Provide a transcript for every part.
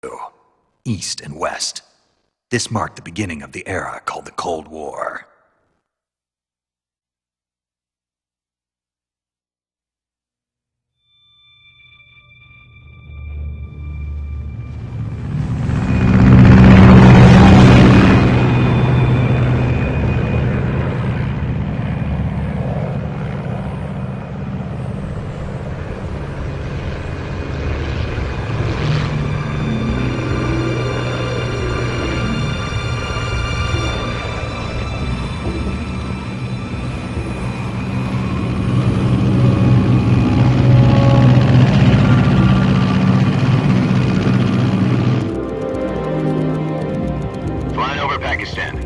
two, East and West. This marked the beginning of the era called the Cold War.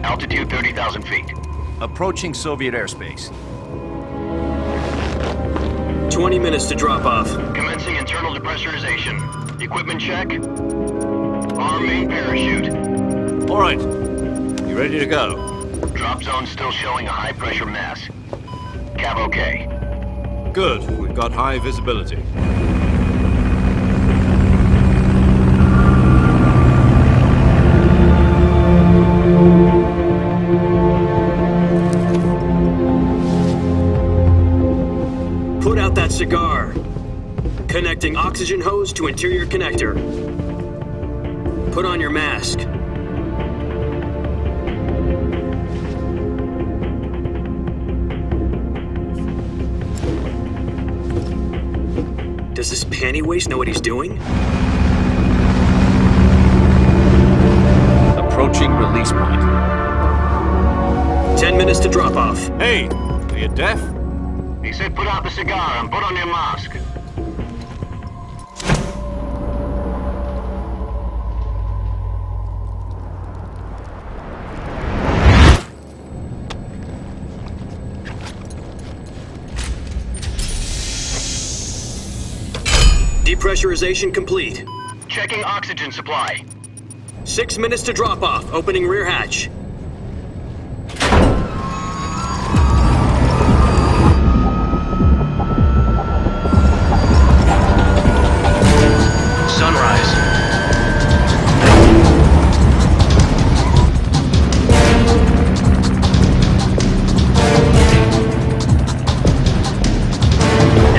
Altitude 30,000 feet. Approaching Soviet airspace. 20 minutes to drop off. Commencing internal depressurization. Equipment check. Arm main parachute. All right. You ready to go? Drop zone still showing a high pressure mass. Cav okay. Good. We've got high visibility. Put out that cigar. Connecting oxygen hose to interior connector. Put on your mask. Does this panty waste know what he's doing? Approaching release point. 10 minutes to drop off. Hey, are you deaf? He said put out the cigar and put on your mask. Depressurization complete. Checking oxygen supply. 6 minutes to drop off. Opening rear hatch. Sunrise.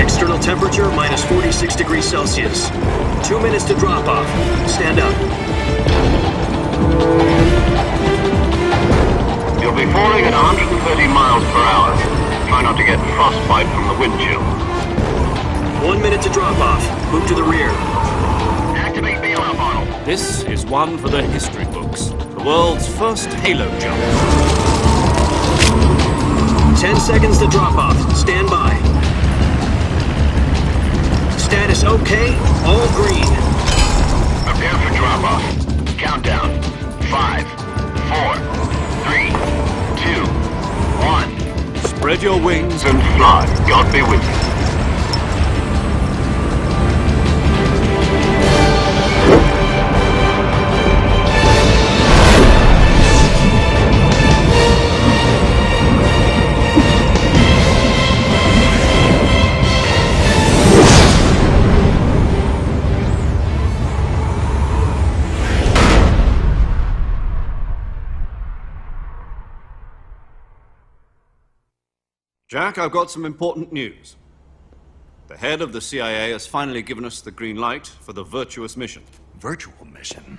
External temperature minus 46 degrees Celsius. 2 minutes to drop off. Stand up. You'll be falling at 130 miles per hour. Try not to get frostbite from the wind chill. 1 minute to drop off. Move to the rear. Activate bailout model. This is one for the history books. The world's first halo jump. 10 seconds to drop off. Stand by. Status okay. All green. Prepare for drop-off. Countdown. 5, 4, 3, 2, 1. Spread your wings And fly. God be with you. Jack, I've got some important news. The head of the CIA has finally given us the green light for the virtuous mission. Virtual mission?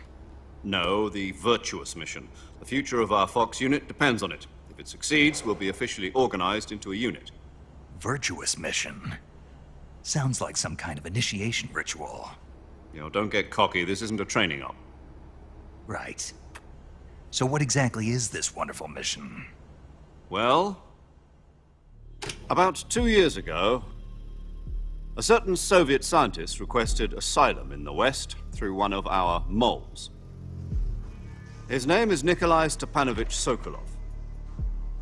No, the virtuous mission. The future of our Fox unit depends on it. If it succeeds, we'll be officially organized into a unit. Virtuous mission? Sounds like some kind of initiation ritual. You know, don't get cocky. This isn't a training op. Right. So what exactly is this wonderful mission? Well, about 2 years ago, a certain Soviet scientist requested asylum in the West through one of our moles. His name is Nikolai Stepanovich Sokolov.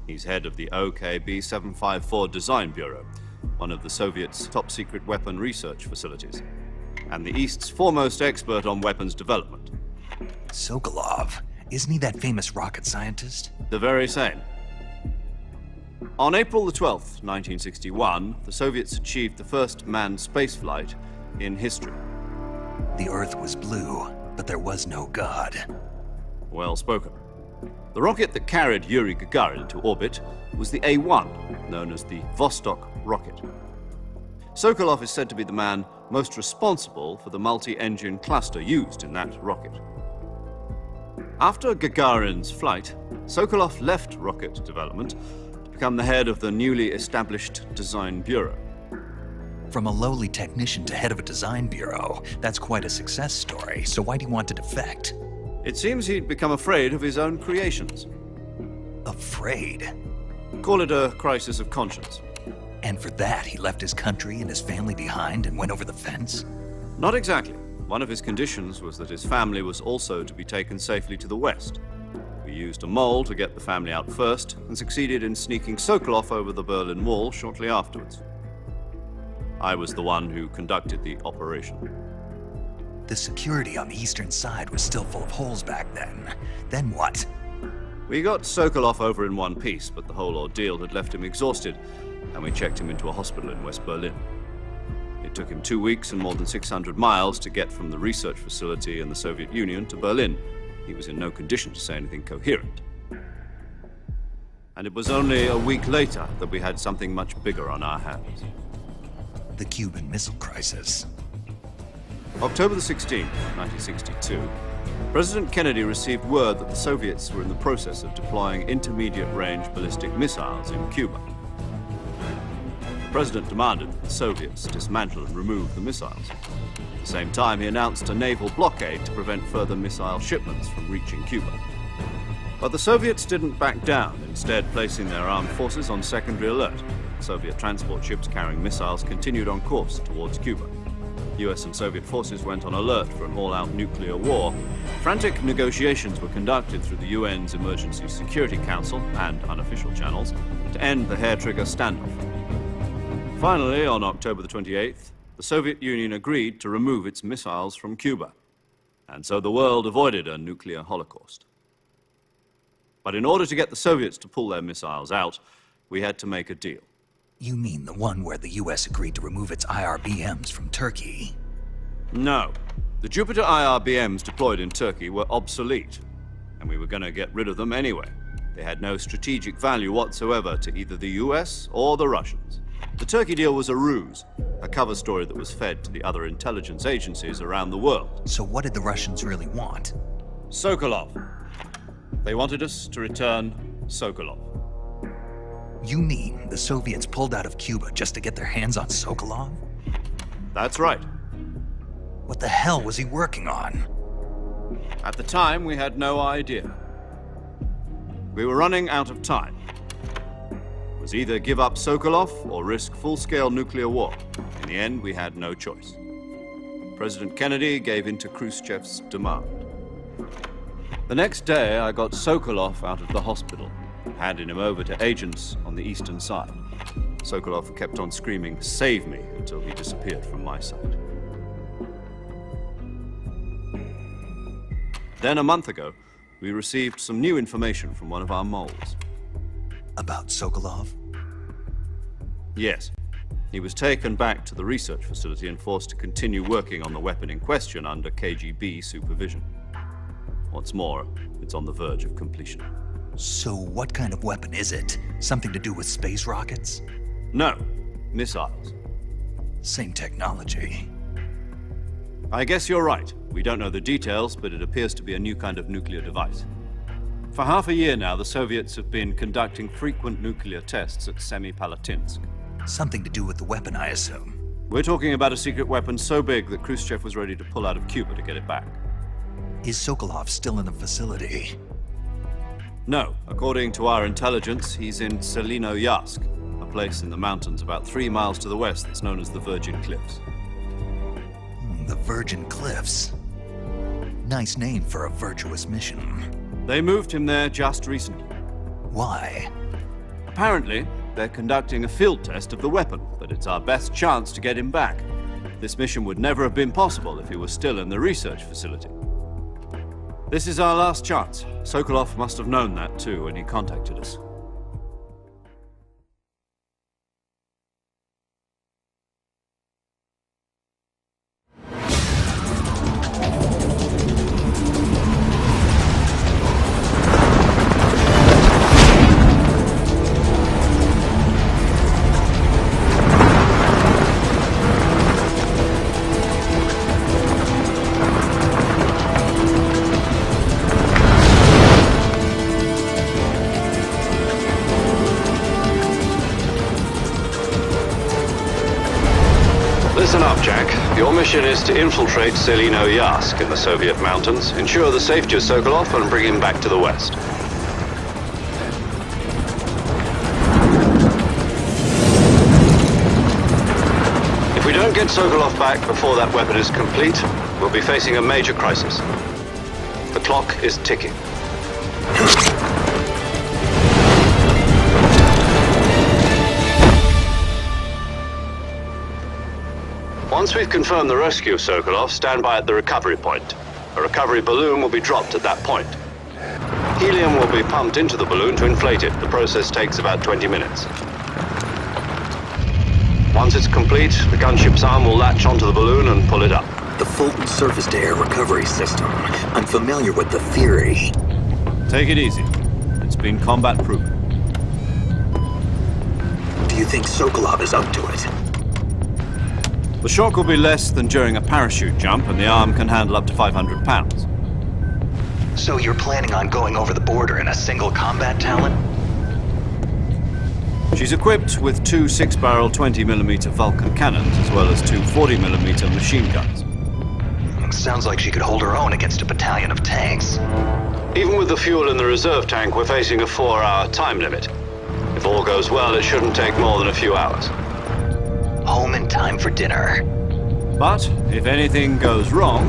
He's head of the OKB-754 Design Bureau, one of the Soviets' top-secret weapon research facilities, and the East's foremost expert on weapons development. Sokolov? Isn't he that famous rocket scientist? The very same. On April the 12th, 1961, the Soviets achieved the first manned spaceflight in history. The Earth was blue, but there was no God. Well spoken. The rocket that carried Yuri Gagarin into orbit was the A-1, known as the Vostok rocket. Sokolov is said to be the man most responsible for the multi-engine cluster used in that rocket. After Gagarin's flight, Sokolov left rocket development to become the head of the newly established Design Bureau. From a lowly technician to head of a design bureau, that's quite a success story, so why do you want to defect? It seems he'd become afraid of his own creations. Afraid? Call it a crisis of conscience. And for that, he left his country and his family behind and went over the fence? Not exactly. One of his conditions was that his family was also to be taken safely to the west. We used a mole to get the family out first and succeeded in sneaking Sokolov over the Berlin Wall shortly afterwards. I was the one who conducted the operation. The security on the eastern side was still full of holes back then. Then what? We got Sokolov over in one piece, but the whole ordeal had left him exhausted, and we checked him into a hospital in West Berlin. It took him 2 weeks and more than 600 miles to get from the research facility in the Soviet Union to Berlin. He was in no condition to say anything coherent. And it was only a week later that we had something much bigger on our hands. The Cuban Missile Crisis. October the 16th, 1962, President Kennedy received word that the Soviets were in the process of deploying intermediate-range ballistic missiles in Cuba. The President demanded that the Soviets dismantle and remove the missiles. At the same time, he announced a naval blockade to prevent further missile shipments from reaching Cuba. But the Soviets didn't back down, instead placing their armed forces on secondary alert. Soviet transport ships carrying missiles continued on course towards Cuba. US and Soviet forces went on alert for an all-out nuclear war. Frantic negotiations were conducted through the UN's Emergency Security Council and unofficial channels to end the hair-trigger standoff. Finally, on October the 28th, the Soviet Union agreed to remove its missiles from Cuba. And so the world avoided a nuclear holocaust. But in order to get the Soviets to pull their missiles out, we had to make a deal. You mean the one where the US agreed to remove its IRBMs from Turkey? No. The Jupiter IRBMs deployed in Turkey were obsolete, and we were going to get rid of them anyway. They had no strategic value whatsoever to either the US or the Russians. The Turkey deal was a ruse, a cover story that was fed to the other intelligence agencies around the world. So what did the Russians really want? Sokolov. They wanted us to return Sokolov. You mean the Soviets pulled out of Cuba just to get their hands on Sokolov? That's right. What the hell was he working on? At the time, we had no idea. We were running out of time. It was either give up Sokolov or risk full-scale nuclear war. In the end, we had no choice. President Kennedy gave in to Khrushchev's demand. The next day, I got Sokolov out of the hospital, handing him over to agents on the eastern side. Sokolov kept on screaming, "Save me," until he disappeared from my sight. Then a month ago, we received some new information from one of our moles. About Sokolov? Yes. He was taken back to the research facility and forced to continue working on the weapon in question under KGB supervision. What's more, it's on the verge of completion. So what kind of weapon is it? Something to do with space rockets? No, missiles. Same technology. I guess you're right. We don't know the details, but it appears to be a new kind of nuclear device. For half a year now, the Soviets have been conducting frequent nuclear tests at Semipalatinsk. Something to do with the weapon, I assume. We're talking about a secret weapon so big that Khrushchev was ready to pull out of Cuba to get it back. Is Sokolov still in the facility? No. According to our intelligence, he's in Selinoyarsk, a place in the mountains about 3 miles to the west that's known as the Virgin Cliffs. The Virgin Cliffs. Nice name for a virtuous mission. They moved him there just recently. Why? Apparently, they're conducting a field test of the weapon, but it's our best chance to get him back. This mission would never have been possible if he was still in the research facility. This is our last chance. Sokolov must have known that too when he contacted us. mission is to infiltrate Selino Yask in the Soviet mountains, ensure the safety of Sokolov, and bring him back to the West. If we don't get Sokolov back before that weapon is complete, we'll be facing a major crisis. The clock is ticking. Once we've confirmed the rescue of Sokolov, stand by at the recovery point. A recovery balloon will be dropped at that point. Helium will be pumped into the balloon to inflate it. The process takes about 20 minutes. Once it's complete, the gunship's arm will latch onto the balloon and pull it up. The Fulton surface-to-air recovery system. I'm familiar with the theory. Take it easy. It's been combat-proven. Do you think Sokolov is up to it? The shock will be less than during a parachute jump, and the arm can handle up to 500 pounds. So you're planning on going over the border in a single combat Talon? She's equipped with two 6-barrel 20mm Vulcan cannons, as well as two 40mm machine guns. Sounds like she could hold her own against a battalion of tanks. Even with the fuel in the reserve tank, we're facing a 4-hour time limit. If all goes well, it shouldn't take more than a few hours. Home in time for dinner. But if anything goes wrong,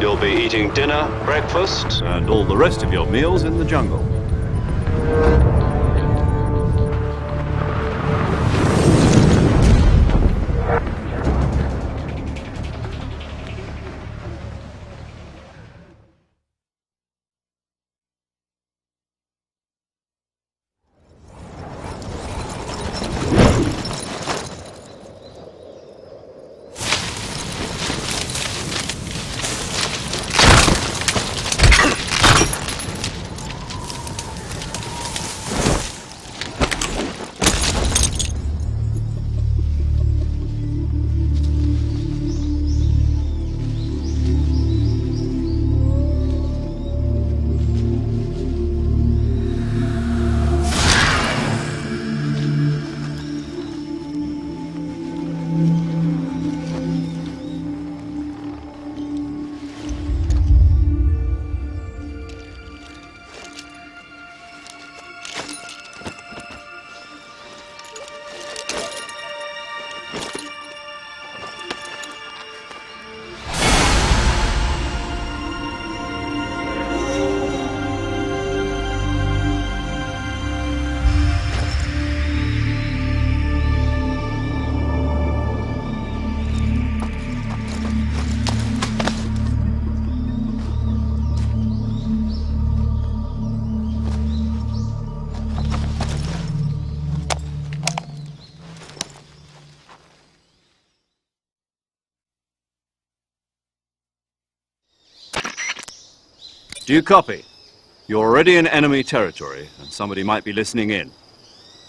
you'll be eating dinner, breakfast, and all the rest of your meals in the jungle. Do you copy? You're already in enemy territory, and somebody might be listening in.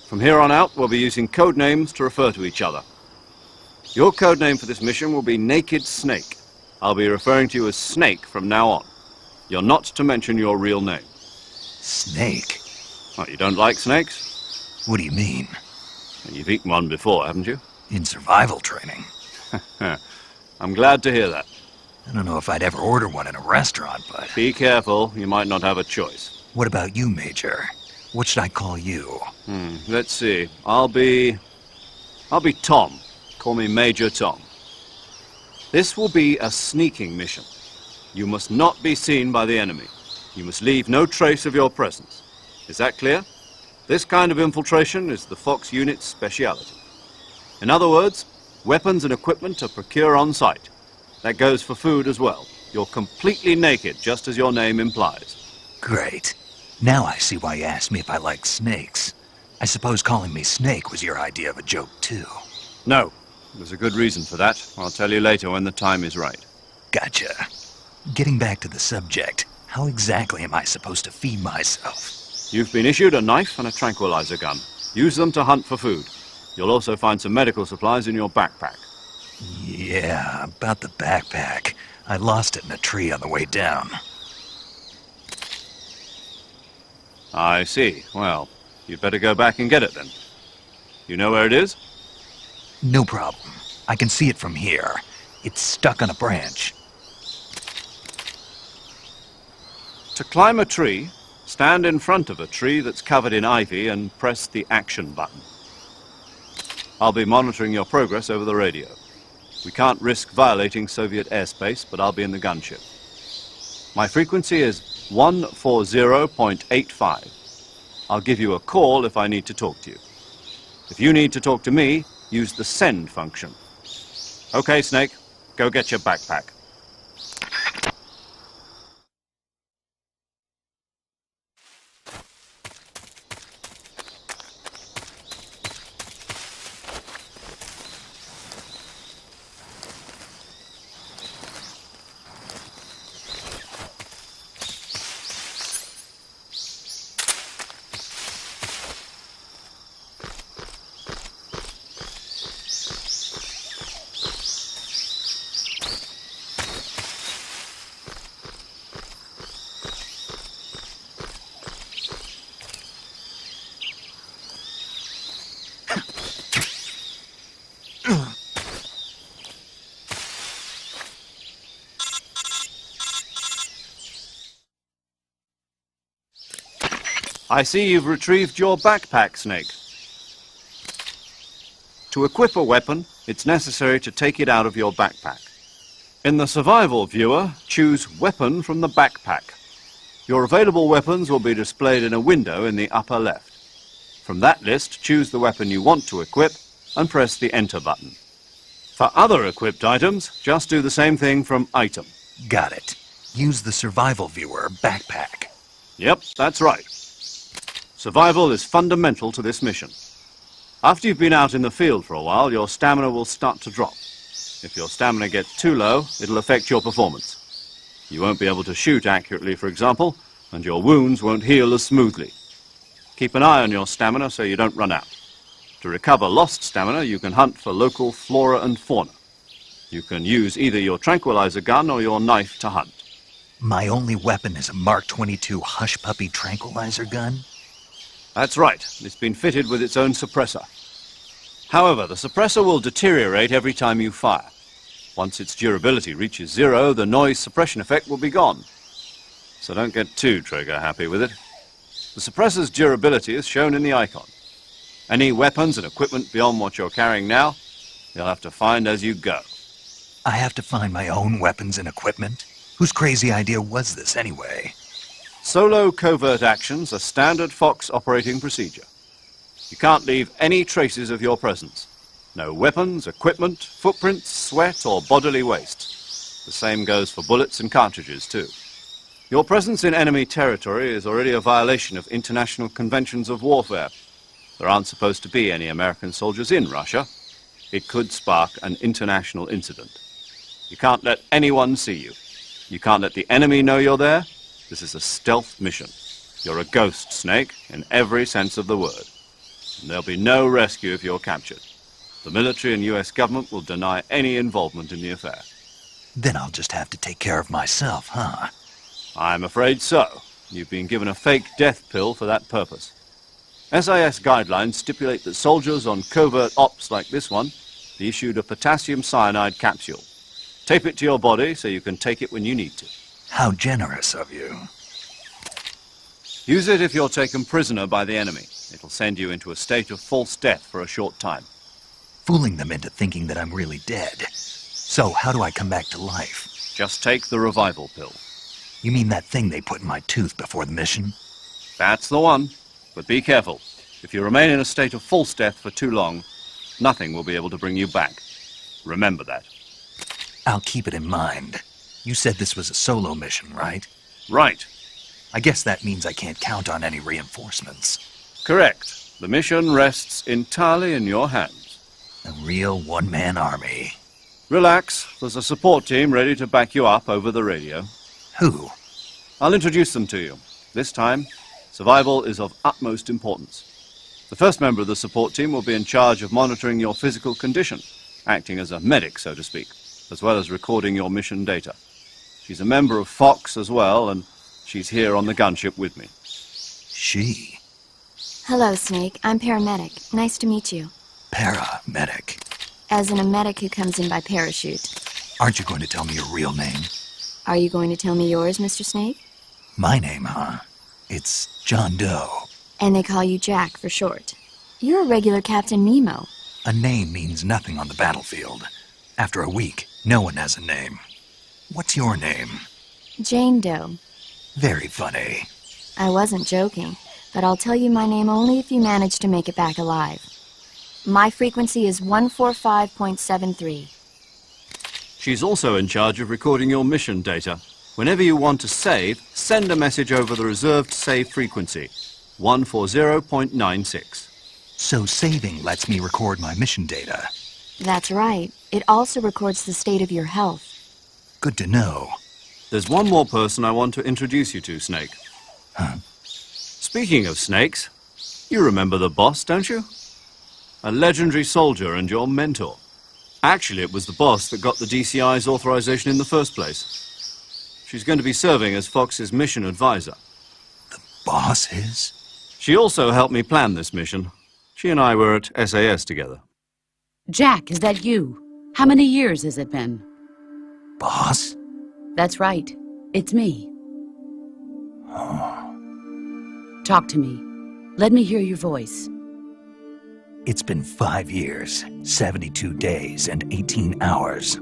From here on out, we'll be using code names to refer to each other. Your code name for this mission will be Naked Snake. I'll be referring to you as Snake from now on. You're not to mention your real name. Snake? Oh, you don't like snakes? What do you mean? You've eaten one before, haven't you? In survival training. I'm glad to hear that. I don't know if I'd ever order one in a restaurant, but... Be careful, you might not have a choice. What about you, Major? What should I call you? Let's see. I'll be Tom. Call me Major Tom. This will be a sneaking mission. You must not be seen by the enemy. You must leave no trace of your presence. Is that clear? This kind of infiltration is the Fox unit's speciality. In other words, weapons and equipment are procured on site. That goes for food as well. You're completely naked, just as your name implies. Great. Now I see why you asked me if I like snakes. I suppose calling me Snake was your idea of a joke, too. No. There's a good reason for that. I'll tell you later when the time is right. Gotcha. Getting back to the subject, how exactly am I supposed to feed myself? You've been issued a knife and a tranquilizer gun. Use them to hunt for food. You'll also find some medical supplies in your backpack. Yeah, about the backpack. I lost it in a tree on the way down. I see. Well, you'd better go back and get it then. You know where it is? No problem. I can see it from here. It's stuck on a branch. To climb a tree, stand in front of a tree that's covered in ivy and press the action button. I'll be monitoring your progress over the radio. We can't risk violating Soviet airspace, but I'll be in the gunship. My frequency is 140.85. I'll give you a call if I need to talk to you. If you need to talk to me, use the send function. Okay, Snake, go get your backpack. I see you've retrieved your backpack, Snake. To equip a weapon, it's necessary to take it out of your backpack. In the survival viewer, choose Weapon from the backpack. Your available weapons will be displayed in a window in the upper left. From that list, choose the weapon you want to equip and press the Enter button. For other equipped items, just do the same thing from Item. Got it. Use the survival viewer backpack. Yep, that's right. Survival is fundamental to this mission. After you've been out in the field for a while, your stamina will start to drop. If your stamina gets too low, it'll affect your performance. You won't be able to shoot accurately, for example, and your wounds won't heal as smoothly. Keep an eye on your stamina so you don't run out. To recover lost stamina, you can hunt for local flora and fauna. You can use either your tranquilizer gun or your knife to hunt. My only weapon is a Mark 22 Hush Puppy tranquilizer gun? That's right. It's been fitted with its own suppressor. However, the suppressor will deteriorate every time you fire. Once its durability reaches 0, the noise suppression effect will be gone. So don't get too trigger happy with it. The suppressor's durability is shown in the icon. Any weapons and equipment beyond what you're carrying now, you'll have to find as you go. I have to find my own weapons and equipment? Whose crazy idea was this anyway? Solo covert actions are standard Fox operating procedure. You can't leave any traces of your presence. No weapons, equipment, footprints, sweat, or bodily waste. The same goes for bullets and cartridges, too. Your presence in enemy territory is already a violation of international conventions of warfare. There aren't supposed to be any American soldiers in Russia. It could spark an international incident. You can't let anyone see you. You can't let the enemy know you're there. This is a stealth mission. You're a ghost, Snake, in every sense of the word. And there'll be no rescue if you're captured. The military and US government will deny any involvement in the affair. Then I'll just have to take care of myself, huh? I'm afraid so. You've been given a fake death pill for that purpose. SIS guidelines stipulate that soldiers on covert ops like this one be issued a potassium cyanide capsule. Tape it to your body so you can take it when you need to. How generous of you. Use it if you're taken prisoner by the enemy. It'll send you into a state of false death for a short time. Fooling them into thinking that I'm really dead. So, how do I come back to life? Just take the revival pill. You mean that thing they put in my tooth before the mission? That's the one. But be careful. If you remain in a state of false death for too long, nothing will be able to bring you back. Remember that. I'll keep it in mind. You said this was a solo mission, right? Right. I guess that means I can't count on any reinforcements. Correct. The mission rests entirely in your hands. A real one-man army. Relax. There's a support team ready to back you up over the radio. Who? I'll introduce them to you. This time, survival is of utmost importance. The first member of the support team will be in charge of monitoring your physical condition, acting as a medic, so to speak, as well as recording your mission data. She's a member of Fox as well, and she's here on the gunship with me. She? Hello, Snake. I'm paramedic. Nice to meet you. Paramedic. As in a medic who comes in by parachute. Aren't you going to tell me your real name? Are you going to tell me yours, Mr. Snake? My name, huh? It's John Doe. And they call you Jack for short. You're a regular Captain Nemo. A name means nothing on the battlefield. After a week, no one has a name. What's your name? Jane Doe. Very funny. I wasn't joking, but I'll tell you my name only if you manage to make it back alive. My frequency is 145.73. She's also in charge of recording your mission data. Whenever you want to save, send a message over the reserved save frequency, 140.96. So saving lets me record my mission data. That's right. It also records the state of your health. Good to know. There's one more person I want to introduce you to, Snake. Huh? Speaking of snakes, you remember the boss, don't you? A legendary soldier and your mentor. Actually, it was the boss that got the DCI's authorization in the first place. She's going to be serving as Fox's mission advisor. The boss is? She also helped me plan this mission. She and I were at SAS together. Jack, is that you? How many years has it been? Boss? That's right. It's me. Oh. Talk to me. Let me hear your voice. It's been 5 years, 72 days, and 18 hours.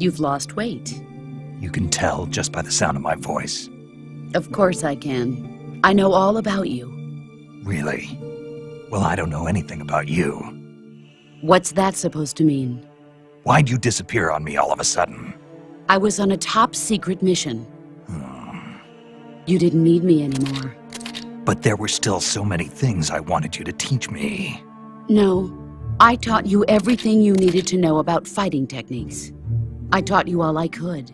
You've lost weight. You can tell just by the sound of my voice. Of course I can. I know all about you. Really? Well, I don't know anything about you. What's that supposed to mean? Why'd you disappear on me all of a sudden? I was on a top-secret mission. You didn't need me anymore. But there were still so many things I wanted you to teach me. No, I taught you everything you needed to know about fighting techniques. I taught you all I could.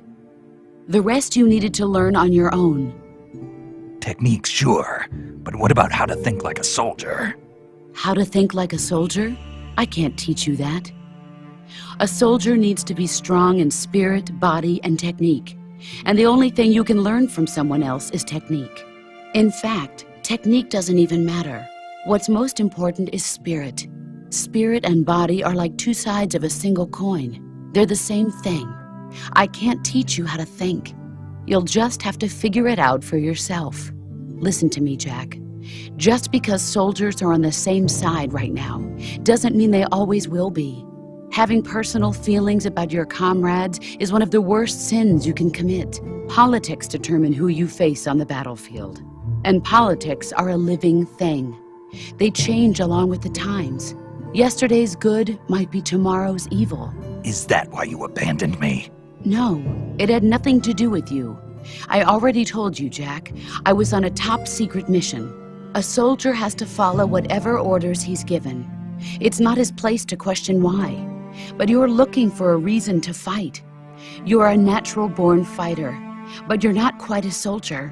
The rest you needed to learn on your own. Techniques, sure. But what about how to think like a soldier? How to think like a soldier? I can't teach you that. A soldier needs to be strong in spirit, body, and technique. And the only thing you can learn from someone else is technique. In fact, technique doesn't even matter. What's most important is spirit. Spirit and body are like two sides of a single coin. They're the same thing. I can't teach you how to think. You'll just have to figure it out for yourself. Listen to me, Jack. Just because soldiers are on the same side right now doesn't mean they always will be. Having personal feelings about your comrades is one of the worst sins you can commit. Politics determine who you face on the battlefield. And politics are a living thing. They change along with the times. Yesterday's good might be tomorrow's evil. Is that why you abandoned me? No, it had nothing to do with you. I already told you, Jack. I was on a top-secret mission. A soldier has to follow whatever orders he's given. It's not his place to question why. But you're looking for a reason to fight. You're a natural-born fighter, but you're not quite a soldier.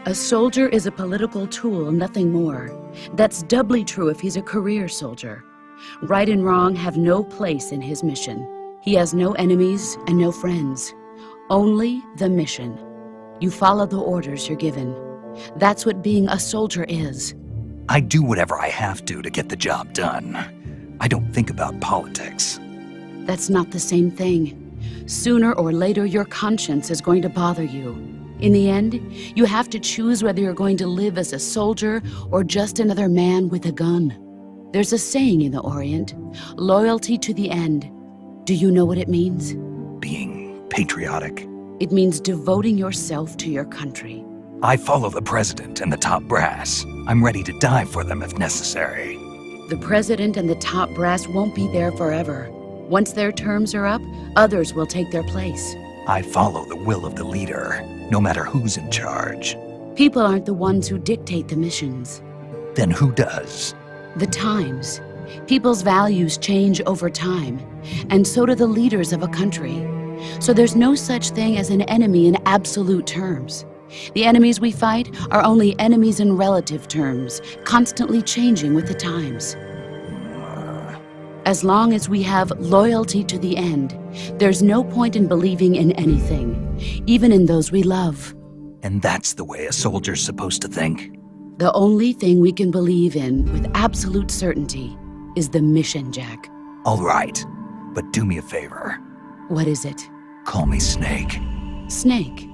A soldier is a political tool, nothing more. That's doubly true if he's a career soldier. Right and wrong have no place in his mission. He has no enemies and no friends. Only the mission. You follow the orders you're given. That's what being a soldier is. I do whatever I have to get the job done. I don't think about politics. That's not the same thing. Sooner or later, your conscience is going to bother you. In the end, you have to choose whether you're going to live as a soldier or just another man with a gun. There's a saying in the Orient, loyalty to the end. Do you know what it means? Being patriotic. It means devoting yourself to your country. I follow the president and the top brass. I'm ready to die for them if necessary. The president and the top brass won't be there forever. Once their terms are up, others will take their place. I follow the will of the leader, no matter who's in charge. People aren't the ones who dictate the missions. Then who does? The times. People's values change over time, and so do the leaders of a country. So there's no such thing as an enemy in absolute terms. The enemies we fight are only enemies in relative terms, constantly changing with the times. As long as we have loyalty to the end, there's no point in believing in anything, even in those we love. And that's the way a soldier's supposed to think? The only thing we can believe in with absolute certainty is the mission, Jack. All right, but do me a favor. What is it? Call me Snake. Snake.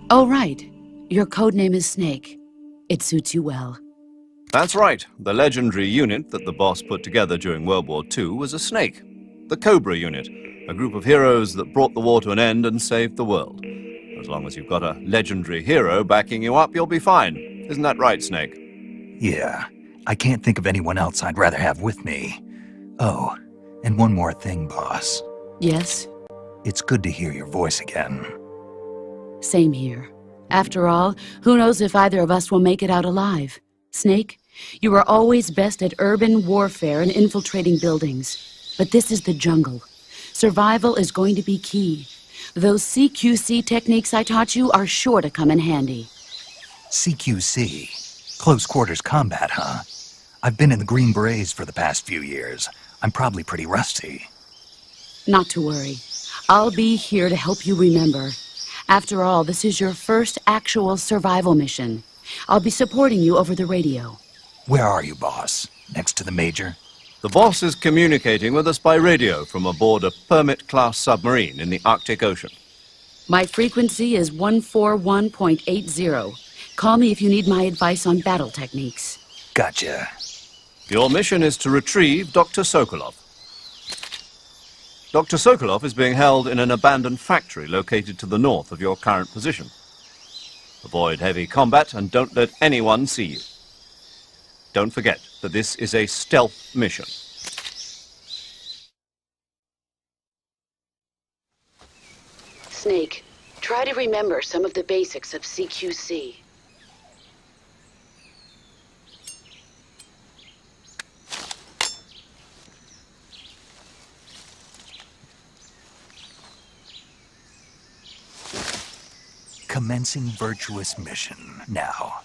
Oh, right. Your codename is Snake. It suits you well. That's right. The legendary unit that the boss put together during World War II was a snake. The Cobra unit, a group of heroes that brought the war to an end and saved the world. As long as you've got a legendary hero backing you up, you'll be fine. Isn't that right, Snake? Yeah, I can't think of anyone else I'd rather have with me. Oh, and one more thing, boss. Yes? It's good to hear your voice again. Same here. After all, who knows if either of us will make it out alive? Snake, you are always best at urban warfare and infiltrating buildings. But this is the jungle. Survival is going to be key. Those CQC techniques I taught you are sure to come in handy. CQC? Close quarters combat, huh? I've been in the Green Berets for the past few years. I'm probably pretty rusty. Not to worry. I'll be here to help you remember. After all, this is your first actual survival mission. I'll be supporting you over the radio. Where are you, boss? Next to the Major? The boss is communicating with us by radio from aboard a Permit-class submarine in the Arctic Ocean. My frequency is 141.80. Call me if you need my advice on battle techniques. Gotcha. Your mission is to retrieve Dr. Sokolov. Dr. Sokolov is being held in an abandoned factory located to the north of your current position. Avoid heavy combat and don't let anyone see you. Don't forget that this is a stealth mission. Snake, try to remember some of the basics of CQC. Commencing virtuous mission now.